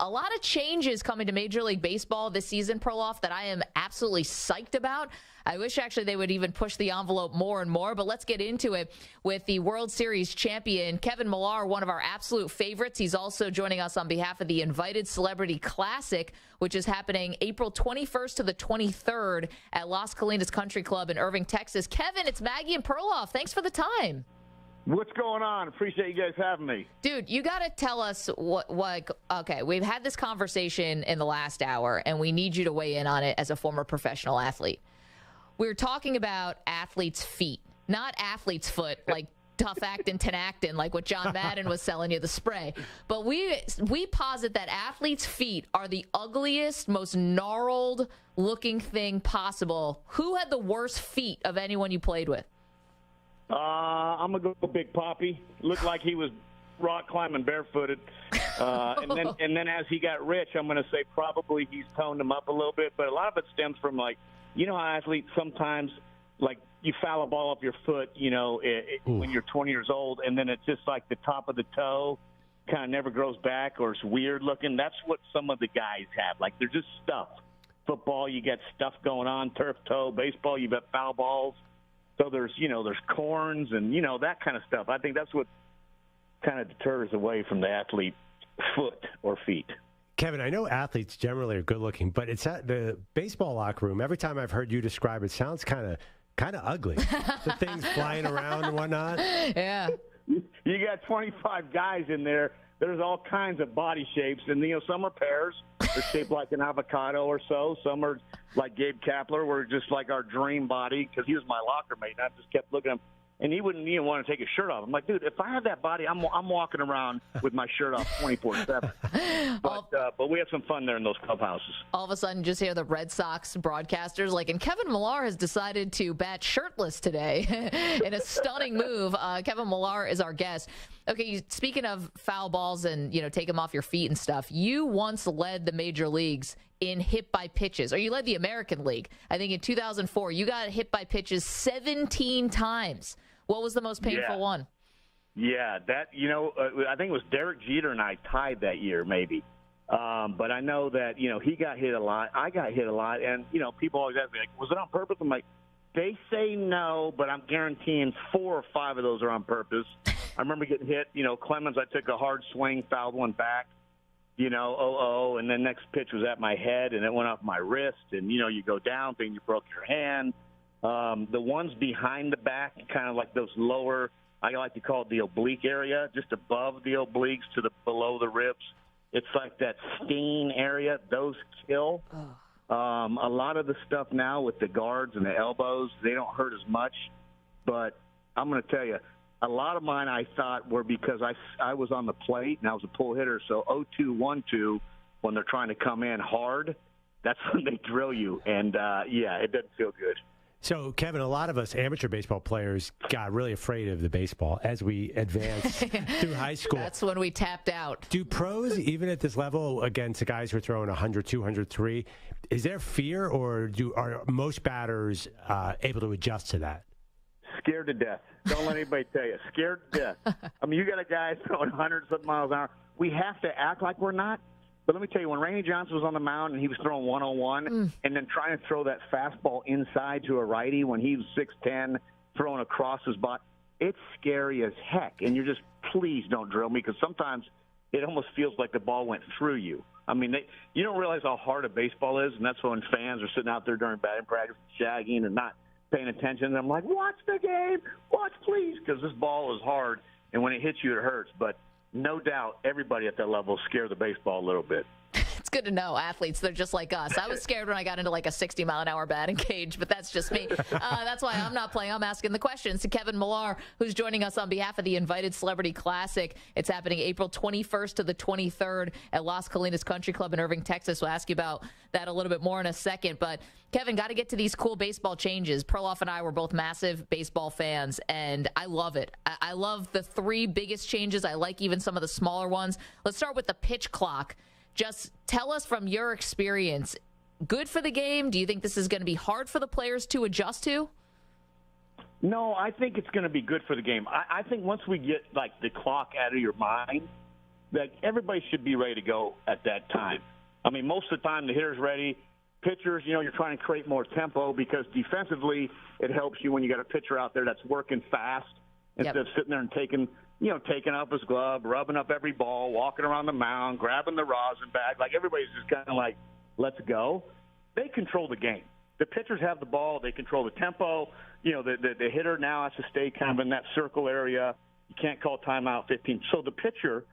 A lot of changes coming to Major League Baseball this season, Perloff, that I am absolutely psyched about. I wish actually they would even push the envelope more and more, but let's get into it with the World Series champion, Kevin Millar, one of our absolute favorites. He's also joining us on behalf of the Invited Celebrity Classic, which is happening April 21st to the 23rd at Las Colinas Country Club in Irving, Texas. Kevin, it's Maggie and Perloff. Thanks for the time. What's going on? Appreciate you guys having me. Dude, you got to tell us okay, we've had this conversation in the last hour, and we need you to weigh in on it as a former professional athlete. We're talking about athletes' feet, not athlete's foot, like tough actin', tenactin, like what John Madden was selling you, the spray. But we posit that athletes' feet are the ugliest, most gnarled looking thing possible. Who had the worst feet of anyone you played with? I'm going to go Big Papi. Looked like he was rock climbing barefooted. And then as he got rich, I'm going to say probably he's toned him up a little bit. But a lot of it stems from, like, you know how athletes sometimes, like, you foul a ball up your foot, when you're 20 years old, and then it's just like the top of the toe kind of never grows back or it's weird looking. That's what some of the guys have. Like, they're just stuff. Football, you got stuff going on. Turf toe. Baseball, you got foul balls. So there's corns and, that kind of stuff. I think that's what kind of deters away from the athlete's foot or feet. Kevin, I know athletes generally are good looking, but it's at the baseball locker room. Every time I've heard you describe it, sounds kind of ugly. The things flying around and whatnot. Yeah. You got 25 guys in there. There's all kinds of body shapes, and some are pears. They're shaped like an avocado or so. Some are like Gabe Kapler, were just like our dream body because he was my locker mate. And I just kept looking at him, and he wouldn't even want to take his shirt off. I'm like, dude, if I had that body, I'm walking around with my shirt off 24/7. But we had some fun there in those clubhouses. All of a sudden, just hear the Red Sox broadcasters and Kevin Millar has decided to bat shirtless today in a stunning move. Kevin Millar is our guest. Okay, speaking of foul balls and, take them off your feet and stuff, you once led the major leagues in hit by pitches, or you led the American League. I think in 2004, you got hit by pitches 17 times. What was the most painful one? Yeah, that, I think it was Derek Jeter and I tied that year, maybe. But I know that, he got hit a lot. I got hit a lot. And, people always ask me, was it on purpose? I'm like, they say no, but I'm guaranteeing 4 or 5 of those are on purpose. I remember getting hit, Clemens, I took a hard swing, fouled one back, and then next pitch was at my head, and it went off my wrist. And, you go down, thinking you broke your hand. The ones behind the back, kind of like those lower, I like to call it the oblique area, just above the obliques to below the ribs. It's like that stain area. Those kill. A lot of the stuff now with the guards and the elbows, they don't hurt as much. But I'm going to tell you, a lot of mine I thought were because I was on the plate and I was a pull hitter. So 0-2-1-2, when they're trying to come in hard, that's when they drill you. And, it doesn't feel good. So, Kevin, a lot of us amateur baseball players got really afraid of the baseball as we advanced through high school. That's when we tapped out. Do pros, even at this level, against the guys who are throwing 100, 200, 3, is there fear, or are most batters able to adjust to that? Scared to death. Don't let anybody tell you. Scared to death. I mean, you got a guy throwing hundreds of miles an hour. We have to act like we're not. But let me tell you, when Randy Johnson was on the mound and he was throwing 101 and then trying to throw that fastball inside to a righty when he was 6'10", throwing across his body, it's scary as heck. And you're just, please don't drill me, because sometimes it almost feels like the ball went through you. I mean, you don't realize how hard a baseball is, and that's when fans are sitting out there during batting practice, shagging and not paying attention. And I'm like, watch the game, watch please, because this ball is hard, and when it hits you, it hurts. But no doubt everybody at that level scare the baseball a little bit. It's good to know athletes, they're just like us. I was scared when I got into like a 60-mile-an-hour batting cage, but that's just me. That's why I'm not playing. I'm asking the questions to Kevin Millar, who's joining us on behalf of the Invited Celebrity Classic. It's happening April 21st to the 23rd at Las Colinas Country Club in Irving, Texas. We'll ask you about that a little bit more in a second. But, Kevin, got to get to these cool baseball changes. Perloff and I were both massive baseball fans, and I love it. I love the 3 biggest changes. I like even some of the smaller ones. Let's start with the pitch clock. Just tell us from your experience, good for the game? Do you think this is going to be hard for the players to adjust to? No, I think it's going to be good for the game. I think once we get, like, the clock out of your mind, that everybody should be ready to go at that time. I mean, most of the time the hitter's ready. Pitchers, you're trying to create more tempo because defensively it helps you when you got a pitcher out there that's working fast instead of sitting there and taking up his glove, rubbing up every ball, walking around the mound, grabbing the rosin bag. Like everybody's just kind of like, let's go. They control the game. The pitchers have the ball. They control the tempo. The hitter now has to stay kind of in that circle area. You can't call timeout 15. So the pitcher,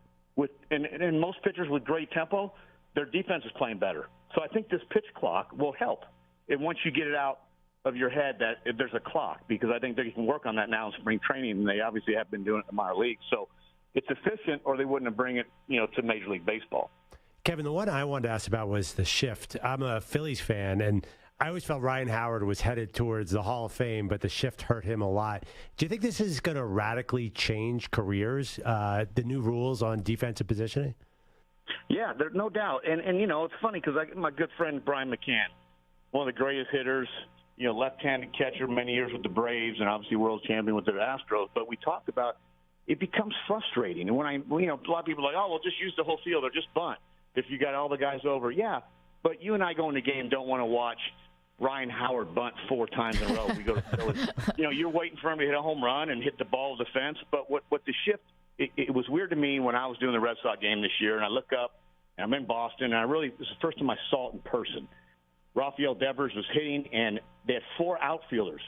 and most pitchers with great tempo, their defense is playing better. So I think this pitch clock will help. And once you get it out of your head that if there's a clock, because I think they can work on that now in spring training, and they obviously have been doing it in the minor leagues. So it's efficient, or they wouldn't have bring it, to Major League Baseball. Kevin, the one I wanted to ask about was the shift. I'm a Phillies fan, and I always felt Ryan Howard was headed towards the Hall of Fame, but the shift hurt him a lot. Do you think this is going to radically change careers, the new rules on defensive positioning? Yeah, there's no doubt. And it's funny because my good friend Brian McCann, one of the greatest hitters, left-handed catcher, many years with the Braves, and obviously world champion with the Astros. But we talked about it becomes frustrating. And when a lot of people are like, oh, well, just use the whole field or just bunt if you got all the guys over. Yeah, but you and I go in the game don't want to watch Ryan Howard bunt 4 times in a row. We go to Philly. You're waiting for him to hit a home run and hit the ball of the fence. But what the shift, it was weird to me when I was doing the Red Sox game this year, and I look up, and I'm in Boston, and this is the first time I saw it in person. Rafael Devers was hitting, and they had 4 outfielders,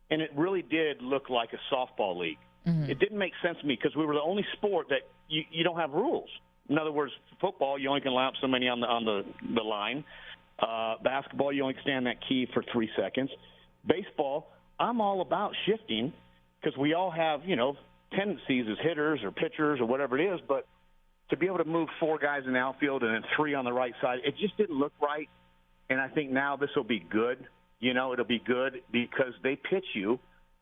and it really did look like a softball league. Mm-hmm. It didn't make sense to me because we were the only sport that you don't have rules. In other words, football, you only can line up so many on the line. Basketball, you only can stand that key for 3 seconds. Baseball, I'm all about shifting because we all have, tendencies as hitters or pitchers or whatever it is, but to be able to move 4 guys in the outfield and then 3 on the right side, it just didn't look right. And I think now this will be good. It'll be good because they pitch you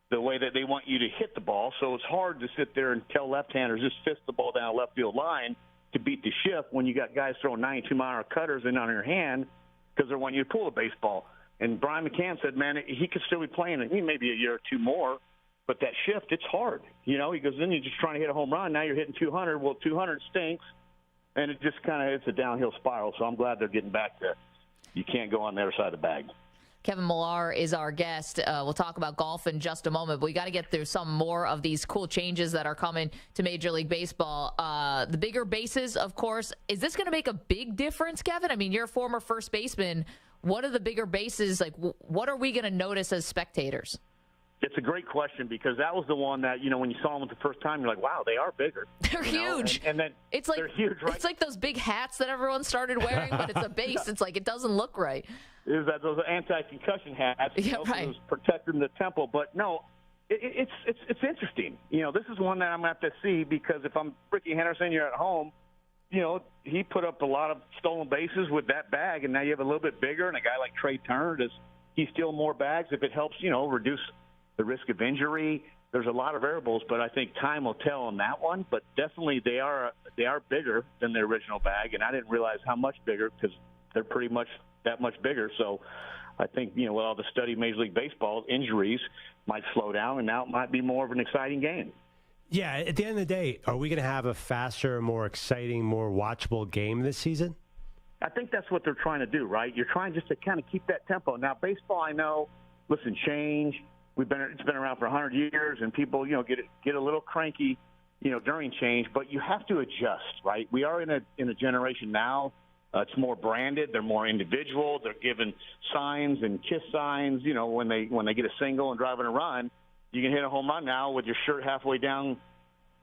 the way that they want you to hit the ball. So it's hard to sit there and tell left-handers just fist the ball down a left field line to beat the shift when you got guys throwing 92-mile-an-hour cutters in on your hand because they're wanting you to pull a baseball. And Brian McCann said, man, he could still be playing it maybe a year or 2 more. But that shift, it's hard. He goes, then you're just trying to hit a home run. Now you're hitting 200. Well, 200 stinks, and it just kind of it's a downhill spiral. So I'm glad they're getting back to you can't go on the other side of the bag. Kevin Millar is our guest. We'll talk about golf in just a moment, but we got to get through some more of these cool changes that are coming to Major League Baseball. The bigger bases, of course. Is this going to make a big difference, Kevin? I mean, you're a former first baseman. What are the bigger bases? Like, what are we going to notice as spectators? It's a great question because that was the one that, when you saw them the first time, you're like, wow, they are bigger. They're huge. And then it's like, they're huge, right? It's like those big hats that everyone started wearing, but it's a base. It's like it doesn't look right. Is that those anti-concussion hats? Yeah, right. Those protecting the temple. But, no, it's interesting. This is one that I'm going to have to see because if I'm Ricky Henderson, you're at home, he put up a lot of stolen bases with that bag, and now you have a little bit bigger, and a guy like Trey Turner, does he steal more bags if it helps, reduce the risk of injury? There's a lot of variables, but I think time will tell on that one. But definitely they are bigger than the original bag, and I didn't realize how much bigger because they're pretty much that much bigger. So I think, with all the study of Major League Baseball, injuries might slow down, and now it might be more of an exciting game. Yeah, at the end of the day, are we going to have a faster, more exciting, more watchable game this season? I think that's what they're trying to do, right? You're trying just to kind of keep that tempo. Now, baseball, I know, listen, change. It's been around for 100 years, and people, get a little cranky, during change. But you have to adjust, right? We are in a generation now. It's more branded. They're more individual. They're given signs and kiss signs. When they get a single and driving a run, you can hit a home run now with your shirt halfway down,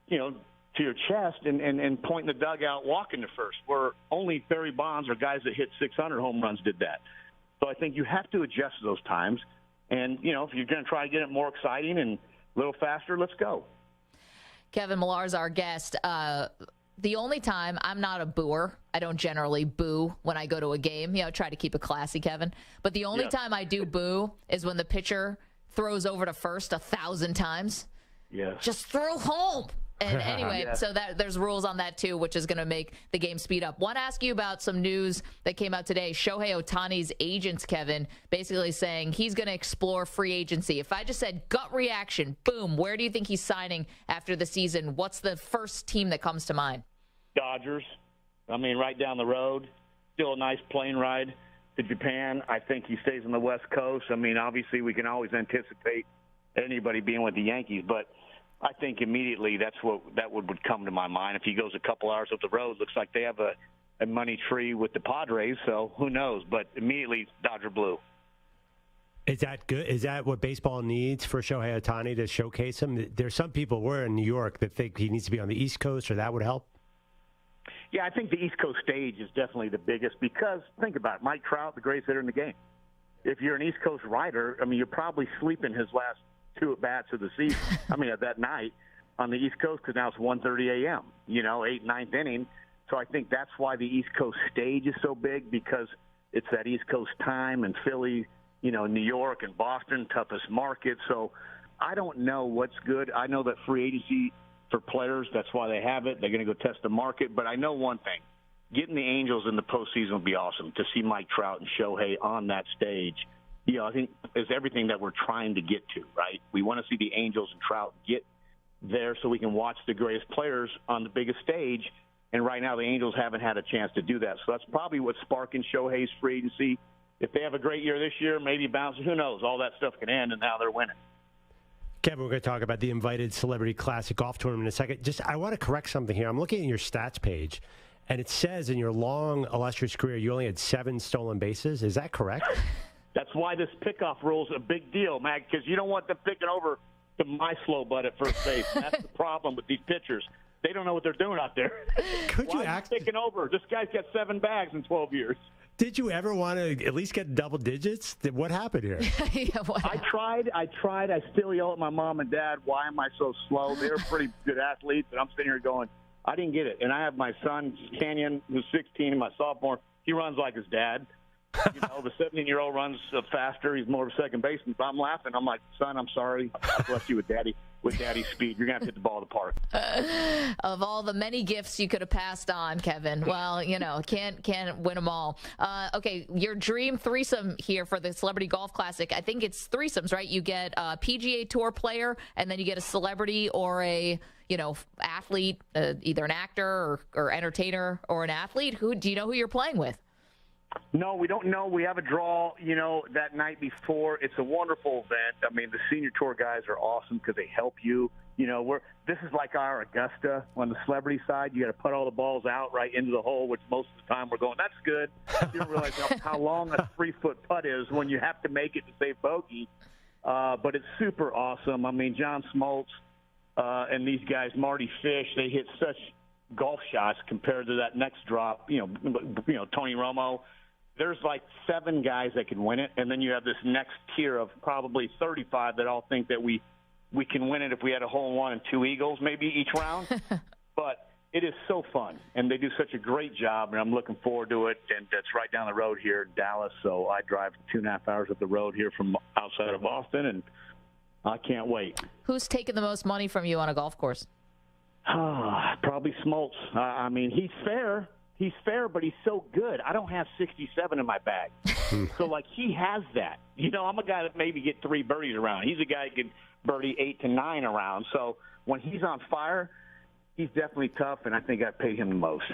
to your chest and pointing the dugout, walking to first. Where only Barry Bonds or guys that hit 600 home runs did that. So I think you have to adjust those times. And, if you're going to try to get it more exciting and a little faster, let's go. Kevin Millar is our guest. The only time I'm not a booer, I don't generally boo when I go to a game. Try to keep it classy, Kevin. But the only time I do boo is when the pitcher throws over to first 1,000 times. Yes. Just throw home. And anyway, Yeah. so there's rules on that, too, which is going to make the game speed up. Want to ask you about some news that came out today. Shohei Ohtani's agents, Kevin, basically saying he's going to explore free agency. If I just said gut reaction, boom, where do you think he's signing after the season? What's the first team that comes to mind? Dodgers. I mean, right down the road. Still a nice plane ride to Japan. I think he stays on the West Coast. I mean, obviously, we can always anticipate anybody being with the Yankees, but I think immediately that would come to my mind. If he goes a couple hours up the road, looks like they have a money tree with the Padres, so who knows? But immediately, Dodger blue. Is that good? Is that what baseball needs for Shohei Ohtani to showcase him? There's some people, we're in New York, that think he needs to be on the East Coast, or that would help. Yeah, I think the East Coast stage is definitely the biggest because, think about it, Mike Trout, the greatest hitter in the game. If you're an East Coast rider, I mean, you're probably sleeping his last 2 at-bats of the season, of that night on the East Coast because now it's 1:30 a.m., 8th, 9th inning. So I think that's why the East Coast stage is so big because it's that East Coast time and Philly, New York and Boston, toughest market. So I don't know what's good. I know that free agency for players, that's why they have it. They're going to go test the market. But I know one thing. Getting the Angels in the postseason would be awesome to see Mike Trout and Shohei on that stage. I think is everything that we're trying to get to, right? We want to see the Angels and Trout get there so we can watch the greatest players on the biggest stage. And right now the Angels haven't had a chance to do that. So that's probably what's sparking Shohei's free agency. If they have a great year this year, maybe bounce. Who knows? All that stuff can end, and now they're winning. Kevin, we're going to talk about the Invited Celebrity Classic Golf Tournament in a second. I want to correct something here. I'm looking at your stats page, and it says in your long, illustrious career, you only had 7 stolen bases. Is that correct? That's why this pickoff rule is a big deal, Mag, because you don't want them picking over to my slow butt at first base. That's the problem with these pitchers. They don't know what they're doing out there. Why are you picking over? This guy's got 7 bags in 12 years. Did you ever want to at least get double digits? What happened here? I tried. I still yell at my mom and dad, why am I so slow? They're pretty good athletes, and I'm sitting here going, I didn't get it. And I have my son, Canyon, who's 16, and my sophomore. He runs like his dad. The 17-year-old runs faster. He's more of a second baseman. So I'm laughing. I'm like, son, I'm sorry. I blessed you with daddy's speed. You're going to have to hit the ball to the park. Of all the many gifts you could have passed on, Kevin, well, can't win them all. Okay, your dream threesome here for the Celebrity Golf Classic, I think it's threesomes, right? You get a PGA Tour player, and then you get a celebrity or a athlete, either an actor or entertainer or an athlete. Do you know who you're playing with? No, we don't know. We have a draw, that night before. It's a wonderful event. I mean, the senior tour guys are awesome because they help you. This is like our Augusta on the celebrity side. You got to put all the balls out right into the hole, which most of the time we're going, that's good. You don't realize how long a 3-foot putt is when you have to make it to save bogey. But it's super awesome. I mean, John Smoltz and these guys, Marty Fish, they hit such golf shots compared to that next drop. Tony Romo. There's like 7 guys that can win it, and then you have this next tier of probably 35 that all think that we can win it if we had a hole-in-one and 2 eagles maybe each round. But it is so fun, and they do such a great job, and I'm looking forward to it. And it's right down the road here in Dallas, so I drive 2.5 hours up the road here from outside of Boston, and I can't wait. Who's taking the most money from you on a golf course? Probably Smoltz. I mean, he's fair. He's fair, but he's so good. I don't have 67 in my bag. So, he has that. I'm a guy that maybe get 3 birdies around. He's a guy that can birdie 8 to 9 around. So, when he's on fire, he's definitely tough, and I think I pay him the most.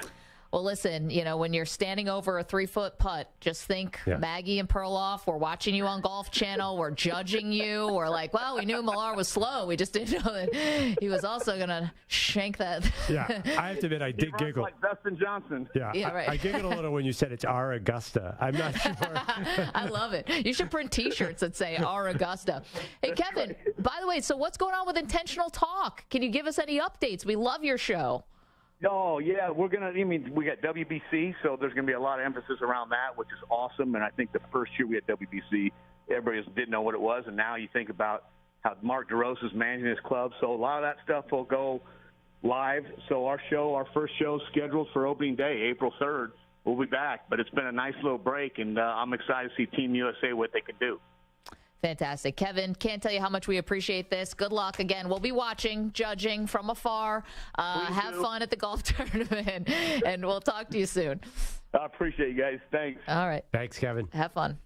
Well, listen, when you're standing over a 3-foot putt, just think Maggie and Perloff, we're watching you on Golf Channel. We're judging you. We're like, well, we knew Millar was slow. We just didn't know that he was also going to shank that. Yeah, I have to admit, I did giggle. Like Dustin Johnson. Yeah, right. I giggled a little when you said it's our Augusta. I'm not sure. I love it. You should print T-shirts that say our Augusta. Hey, Kevin, by the way, so what's going on with Intentional Talk? Can you give us any updates? We love your show. Oh, yeah, we got WBC, so there's going to be a lot of emphasis around that, which is awesome. And I think the first year we had WBC, everybody didn't know what it was. And now you think about how Mark DeRosa is managing his club. So a lot of that stuff will go live. So our first show is scheduled for opening day, April 3rd. We'll be back. But it's been a nice little break, and I'm excited to see Team USA what they can do. Fantastic. Kevin, can't tell you how much we appreciate this. Good luck. Again, we'll be watching, judging from afar. Have fun at the golf tournament, and we'll talk to you soon. I appreciate you guys. Thanks. All right. Thanks, Kevin. Have fun.